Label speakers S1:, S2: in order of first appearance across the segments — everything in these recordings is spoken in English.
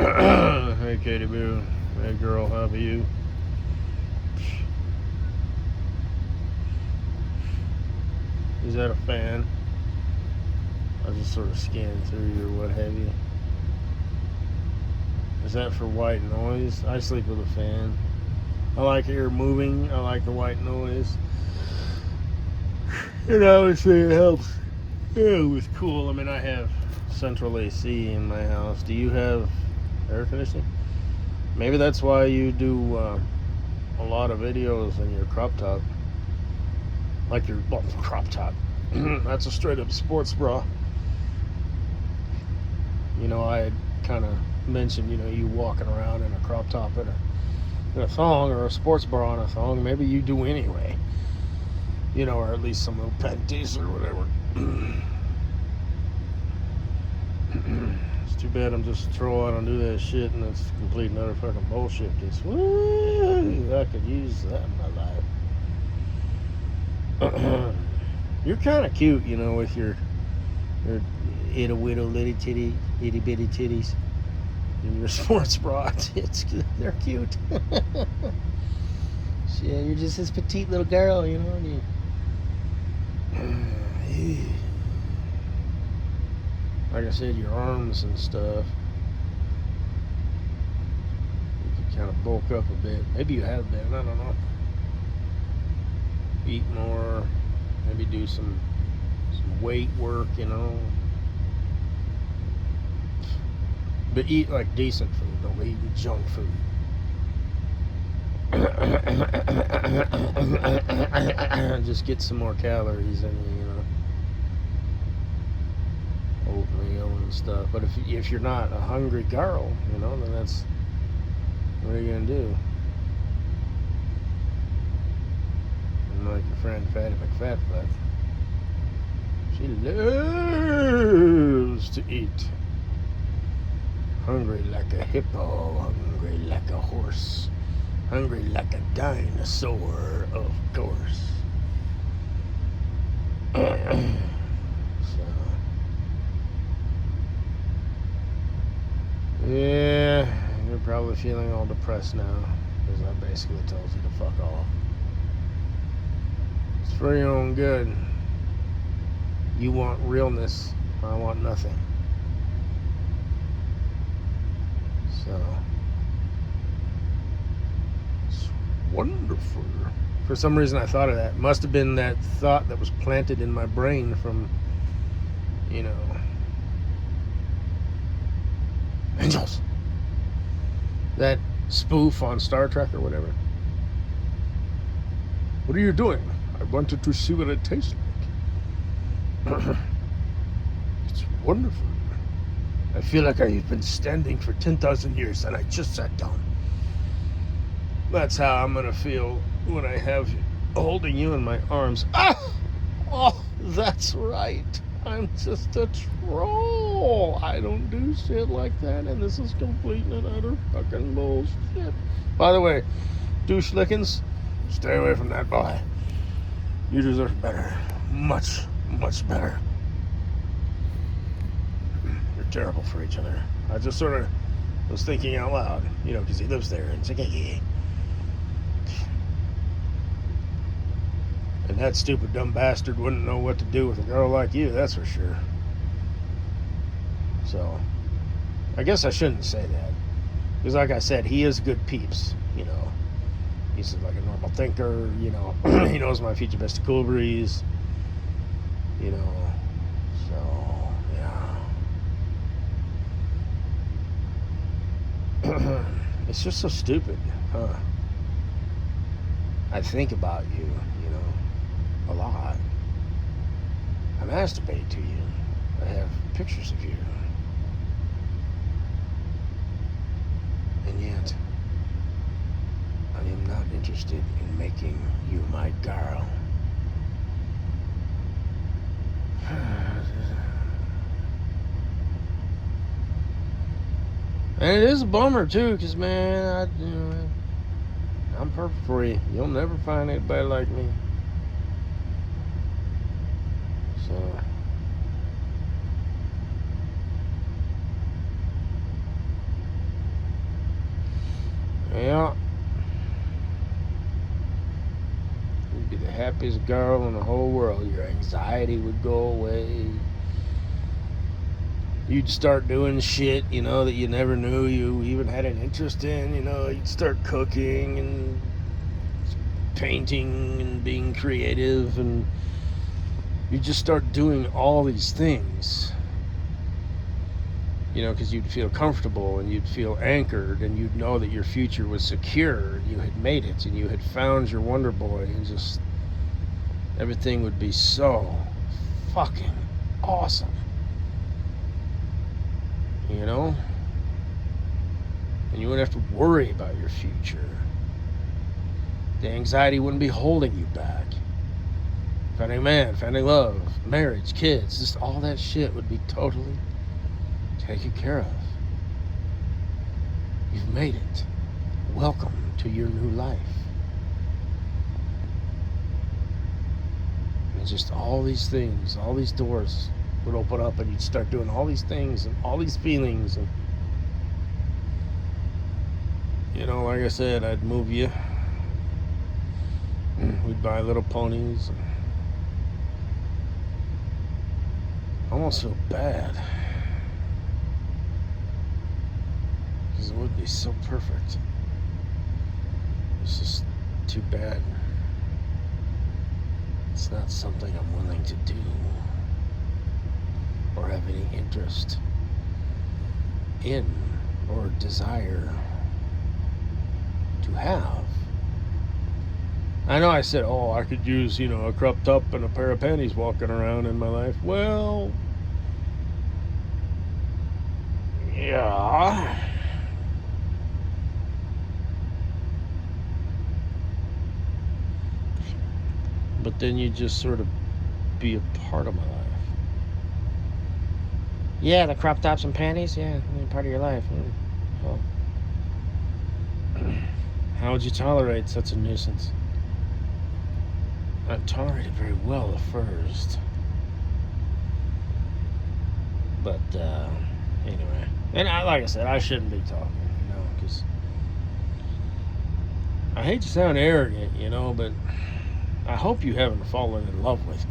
S1: Hey, Katie Boo. Hey, girl, how are you? Is that a fan? I was just sort of scanning through you or what have you. Is that for white noise? I sleep with a fan. I like air moving. I like the white noise. And obviously it helps. Yeah, it was cool. I mean, I have central AC in my house. Do you have air conditioning? Maybe that's why you do a lot of videos in your crop top. Like your crop top. That's a straight up sports bra. You know, I had kind of mentioned, you walking around in a crop top and a thong or a sports bra and a thong. Maybe you do anyway. Or at least some little panties or whatever. It's too bad I'm just a troll. I don't do that shit, and it's complete and utter fucking bullshit. Just, woo, I could use that in my life. You're kind of cute, with your itty widdle litty titty, itty bitty titties, and your sports bra. They're cute. Shit, you're just this petite little girl, And you, like I said, your arms and stuff. You could kind of bulk up a bit. Maybe you have been. I don't know. Eat more. Maybe do some weight work, But eat like decent food. Don't eat junk food. Just get some more calories in you, Oatmeal and stuff. But if you're not a hungry girl, then that's, what are you gonna do? And like your friend Fatty McFatfuck, she loves to eat. Hungry like a hippo, hungry like a horse, hungry like a dinosaur, of course. Yeah, you're probably feeling all depressed now because I basically told you to fuck off. It's for your own good. You want realness. I want nothing. So, it's wonderful. For some reason I thought of that. Must have been that thought that was planted in my brain from, Angels. That spoof on Star Trek or whatever. What are you doing? I wanted to see what it tastes like. It's wonderful. I feel like I've been standing for 10,000 years and I just sat down. That's how I'm going to feel when I have you holding you in my arms. Ah! Oh, that's right. I'm just a troll. I don't do shit like that, and this is complete and utter fucking bullshit. By the way, douche lickings, stay away from that boy. You deserve better. Much, much better. You're terrible for each other. I just sort of was thinking out loud, because he lives there, and it's like, hey. And that stupid dumb bastard wouldn't know what to do with a girl like you, that's for sure. So, I guess I shouldn't say that. Because like I said, he is good peeps, He's like a normal thinker, He knows my future best of cool breeze, So, yeah. It's just so stupid, huh? I think about you, a lot. I masturbate to you. I have pictures of you. And yet, I am not interested in making you my girl. And it is a bummer too, because man, I'm perfect for you. You'll never find anybody like me. So, happiest girl in the whole world. Your anxiety would go away. You'd start doing shit, that you never knew you even had an interest in. You'd start cooking and painting and being creative, and you just start doing all these things, because you'd feel comfortable and you'd feel anchored, and you'd know that your future was secure. You had made it, and you had found your wonder boy, and just everything would be so fucking awesome, and you wouldn't have to worry about your future. The anxiety wouldn't be holding you back. Finding a man, finding love, marriage, kids, just all that shit would be totally taken care of. You've made it. Welcome to your new life. And just all these things, all these doors would open up, and you'd start doing all these things and all these feelings. And like I said, I'd move you. We'd buy little ponies. I almost feel bad, because it would be so perfect. It's just too bad it's not something I'm willing to do or have any interest in or desire to have. I know I said, I could use, a crop top and a pair of panties walking around in my life. Well, yeah. But then you just sort of be a part of my life. Yeah, the crop tops and panties, yeah, they're part of your life. Well, how would you tolerate such a nuisance? I tolerated very well at first. But, anyway. And like I said, I shouldn't be talking, because I hate to sound arrogant, but I hope you haven't fallen in love with me,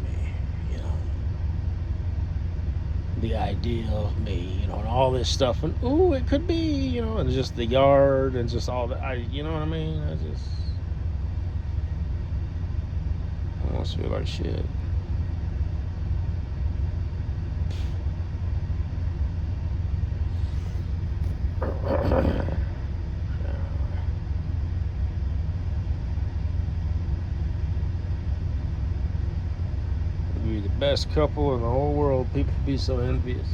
S1: The idea of me, and all this stuff, and it could be, and just the yard, and just all that, you know what I mean? I almost feel like shit. We'd be the best couple in the whole world. People would be so envious.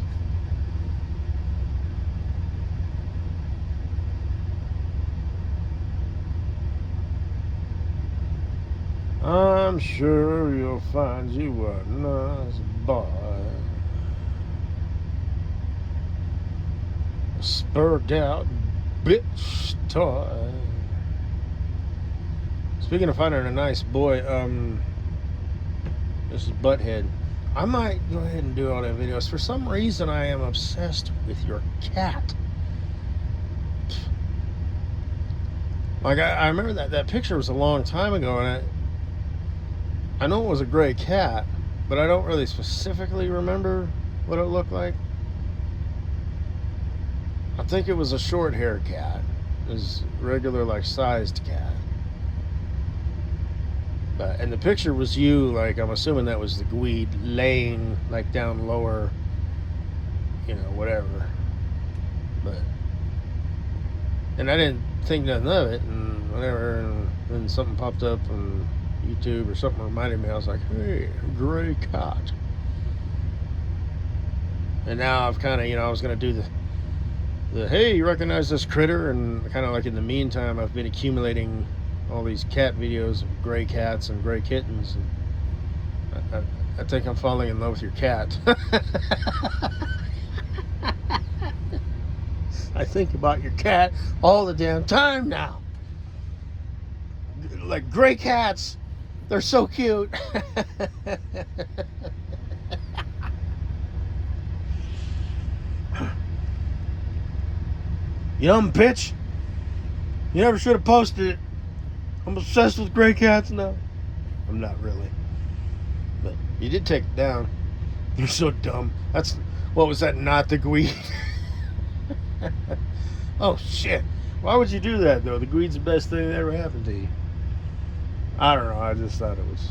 S1: I'm sure you'll find you a nice boy. A spurred out bitch toy. Speaking of finding a nice boy, this is Butthead. I might go ahead and do all that videos. For some reason, I am obsessed with your cat. Like, I remember that picture was a long time ago, and I know it was a gray cat, but I don't really specifically remember what it looked like. I think it was a short hair cat. It was a regular, sized cat. And the picture was you, I'm assuming that was the Gweed, laying, down lower, whatever. And I didn't think nothing of it, and whatever, and then something popped up on YouTube or something reminded me. I was like, hey, gray cat. And now I've kind of, I was going to do the hey, you recognize this critter? And kind of in the meantime, I've been accumulating all these cat videos of gray cats and gray kittens. And I think I'm falling in love with your cat. I think about your cat all the damn time now. Gray cats, they're so cute. You dumb bitch. You never should have posted it. I'm obsessed with gray cats now. I'm not really. But you did take it down. You're so dumb. What was that, not the Gweed? Oh, shit. Why would you do that, though? The Gweed's the best thing that ever happened to you. I don't know. I just thought it was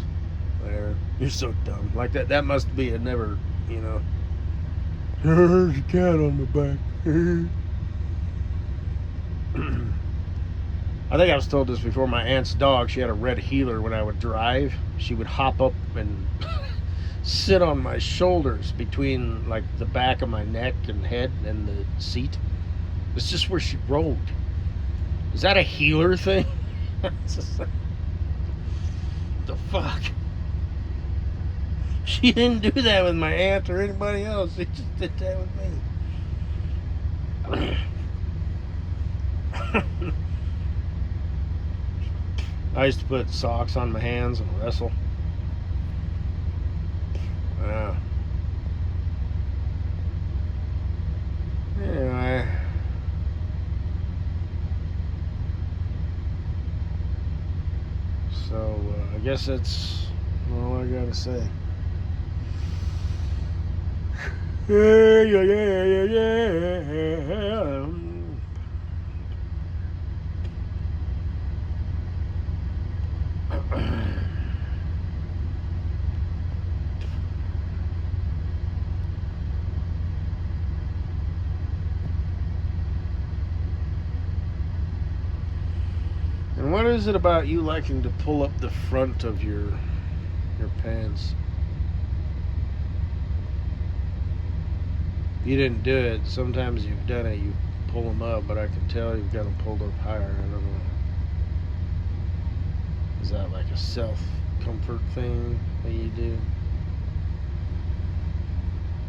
S1: whatever. You're so dumb. Like that must be a never, you know. There's a cat on my back. I think I was told this before. My aunt's dog, she had a red heeler. When I would drive, she would hop up and sit on my shoulders between like the back of my neck and head and the seat. It's just where she rode. Is that a heeler thing? It's just like, what the fuck? She didn't do that with my aunt or anybody else. She just did that with me. I used to put socks on my hands and wrestle. Anyway. So, I guess that's all I gotta say. Yeah. And what is it about you liking to pull up the front of your pants? You didn't do it. Sometimes you've done it. You pull them up, but I can tell you've got them pulled up higher. I don't know. Is that like a self-comfort thing that you do?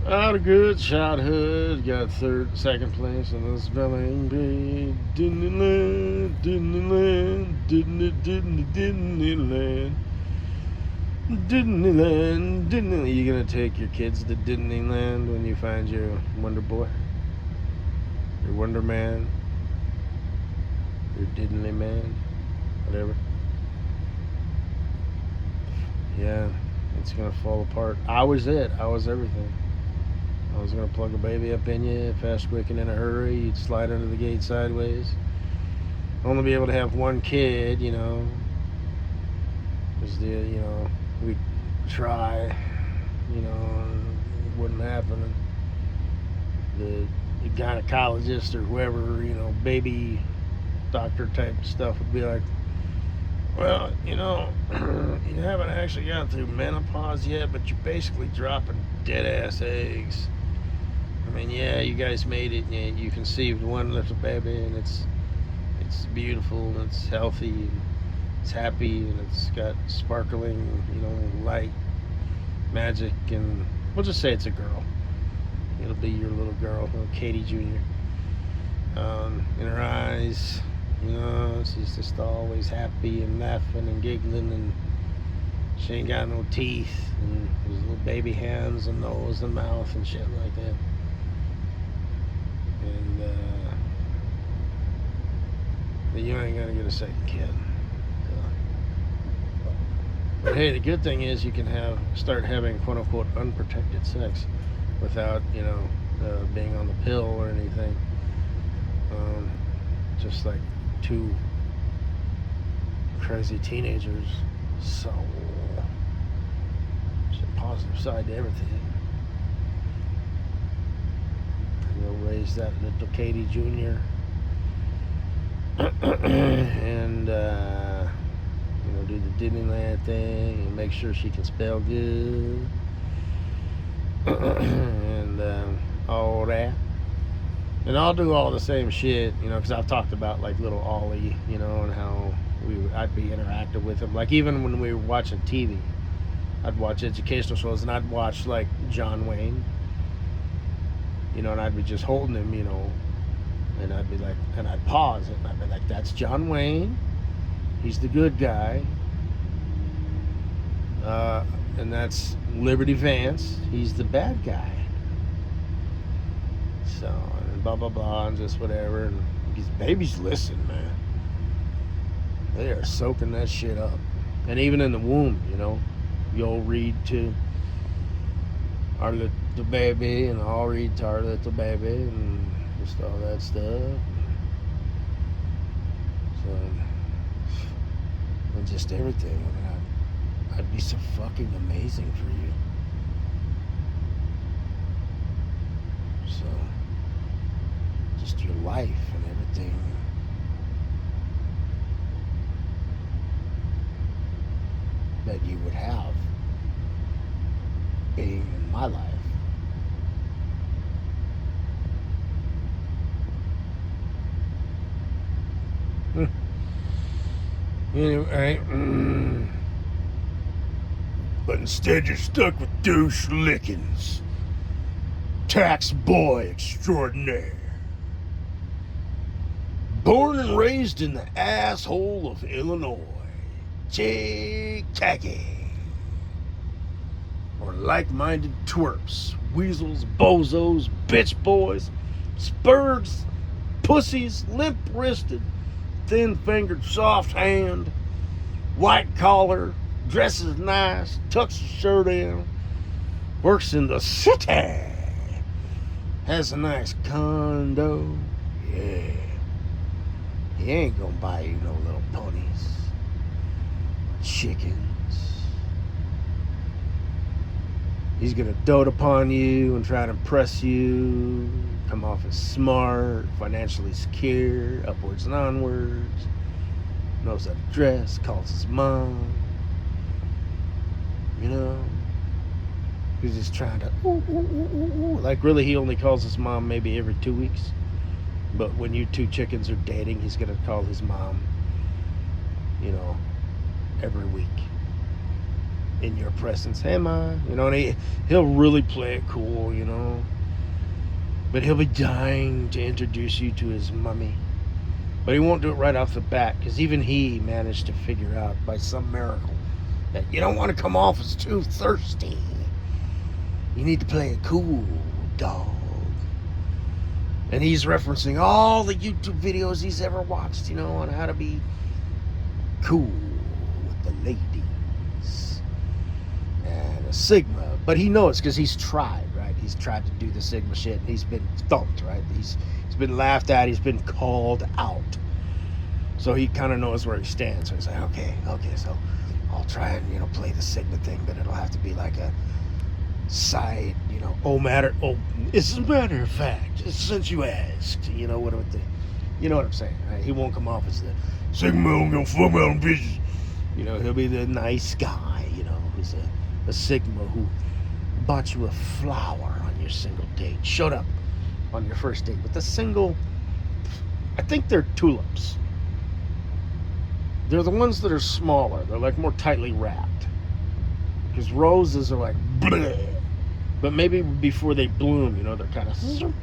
S1: Out of good childhood, got second place in the spelling bee. Disneyland, Disneyland, Disneyland, Disneyland, Disneyland. You gonna take your kids to Disneyland when you find your Wonder Boy, your Wonder Man, your Disney Man, whatever? Yeah, it's gonna fall apart. I was it. I was everything. I was going to plug a baby up in you, fast, quick, and in a hurry. You'd slide under the gate sideways. Only be able to have one kid, you know. We'd try, you know, it wouldn't happen. The gynecologist or whoever, you know, baby doctor type stuff would be like, well, you know, you haven't actually gotten through menopause yet, but you're basically dropping dead-ass eggs. I mean, yeah, you guys made it, and you conceived one little baby, and it's beautiful, and it's healthy, and it's happy, and it's got sparkling, you know, light, magic, and we'll just say it's a girl. It'll be your little girl, little Katie Jr. In her eyes, you know, she's just always happy and laughing and giggling, and she ain't got no teeth, and there's little baby hands and nose and mouth and shit like that. And but you ain't gonna get a second kid. So. But hey, the good thing is you can start having quote unquote unprotected sex without, you know, being on the pill or anything. Just like two crazy teenagers. So there's a positive side to everything. We'll raise that little Katie Jr. and you know, do the Disneyland thing and make sure she can spell good and all that. And I'll do all the same shit, you know, because I've talked about like little Ollie, you know, and how I'd be interactive with him. Like even when we were watching TV, I'd watch educational shows and I'd watch like John Wayne, you know, and I'd be just holding him, you know, and I'd be like, and I'd pause it and I'd be like, that's John Wayne, he's the good guy, and that's Liberty Vance, he's the bad guy. So, and blah blah blah, and just whatever. And these babies listen, man. They are soaking that shit up. And even in the womb, you'll read to our little baby, and I'll read to our little baby, and just all that stuff. So, and just everything. I'd be so fucking amazing for you. So, just your life and everything. That you would have being in my life. Anyway, but instead you're stuck with douche lickings. Tax boy extraordinaire. Born and raised in the asshole of Illinois. Chickagee. Or like-minded twerps, weasels, bozos, bitch boys, spurgs, pussies, limp-wristed, thin-fingered, soft-hand, white collar, dresses nice, tucks his shirt in, works in the city, has a nice condo. Yeah. He ain't gonna buy you no little ponies, chickens. He's gonna dote upon you and try to impress you, come off as smart, financially secure, upwards and onwards, knows how to dress, calls his mom. He's just trying to like, really, he only calls his mom maybe every 2 weeks. But when you two chickens are dating, he's gonna call his mom, every week. In your presence. Hey, Ma. And he'll really play it cool, But he'll be dying to introduce you to his mummy. But he won't do it right off the bat, because even he managed to figure out by some miracle that you don't want to come off as too thirsty. You need to play it cool, dog. And he's referencing all the YouTube videos he's ever watched, on how to be cool with the ladies. And a Sigma. But he knows, because he's tried, right? He's tried to do the Sigma shit, and he's been thumped, right? He's been laughed at. He's been called out. So he kind of knows where he stands. So he's like, okay, so I'll try and, play the Sigma thing, but it'll have to be like a side, it's a matter of fact, since you asked, what I'm saying, right? He won't come off as the Sigma, I'm gonna fuck out on bitches. He'll be the nice guy, who's a Sigma who bought you a flower on your single date, showed up on your first date with a single, I think they're tulips. They're the ones that are smaller. They're like more tightly wrapped. Because roses are like bleh. But maybe before they bloom, they're kind of.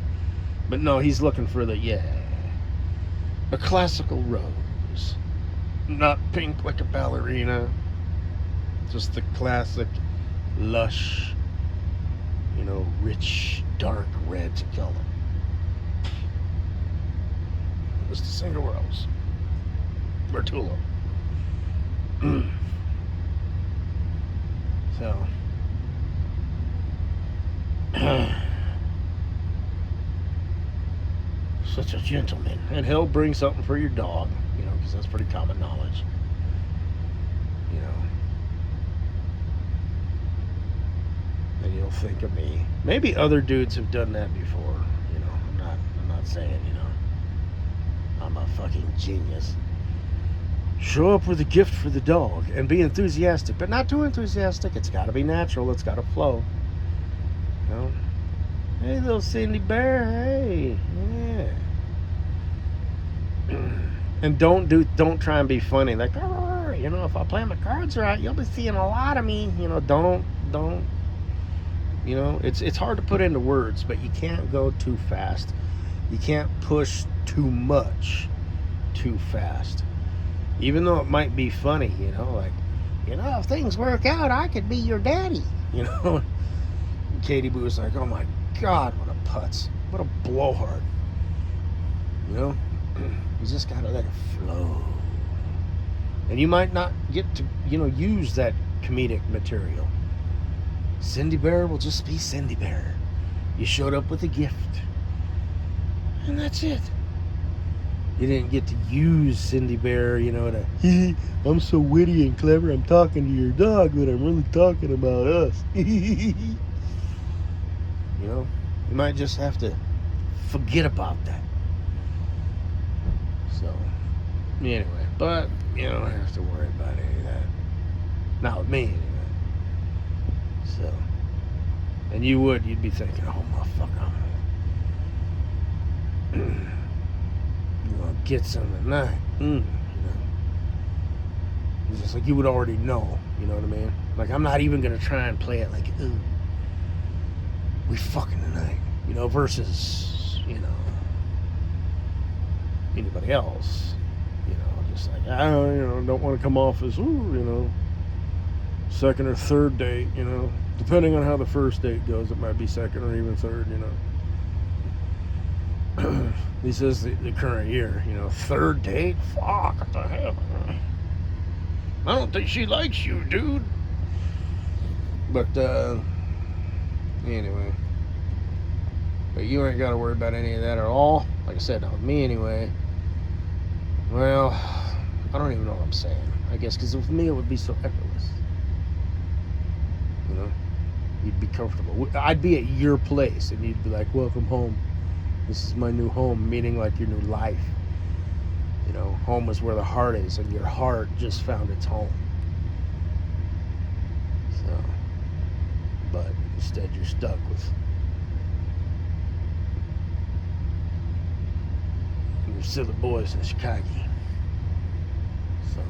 S1: But no, he's looking for a classical rose. Not pink like a ballerina. Just the classic, lush, rich, dark red color. Just a single rose. Or tulip. So. Such a gentleman. And he'll bring something for your dog, because that's pretty common knowledge. And you'll think of me. Maybe other dudes have done that before. I'm not saying, I'm a fucking genius. Show up with a gift for the dog and be enthusiastic, but not too enthusiastic. It's got to be natural. It's got to flow. Hey, little Cindy Bear. Hey, yeah. And don't try and be funny. Like, if I play my cards right, you'll be seeing a lot of me. Don't. It's hard to put into words, but you can't go too fast. You can't push too much too fast. Even though it might be funny, if things work out, I could be your daddy, Katie Boo was like, oh my God, what a putz. What a blowhard. You just gotta let it flow. And you might not get to, use that comedic material. Cindy Bear will just be Cindy Bear. You showed up with a gift. And that's it. You didn't get to use Cindy Bear, to, I'm so witty and clever, I'm talking to your dog, but I'm really talking about us. You might just have to forget about that. So, anyway, but you don't have to worry about any of that. Not with me, anyway. So, and you'd be thinking, oh, motherfucker, I'm gonna get some tonight. It's just like you would already know, you know what I mean? Like, I'm not even gonna try and play it like, ooh, we fucking tonight, versus, anybody else, just like, I don't want to come off as, ooh, second or third date, depending on how the first date goes, it might be second or even third, He says the current year, third date? Fuck, what the hell? I don't think she likes you, dude. But, anyway. But you ain't got to worry about any of that at all. Like I said, not with me anyway. Well, I don't even know what I'm saying. I guess because with me it would be so effortless. You'd be comfortable. I'd be at your place and you'd be like, welcome home. This is my new home, meaning like your new life. Home is where the heart is, and your heart just found its home. So, but instead you're stuck with your silly boys in Chicago. So,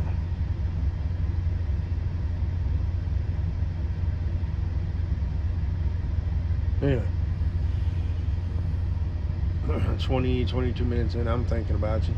S1: anyway. 22 minutes in, I'm thinking about you.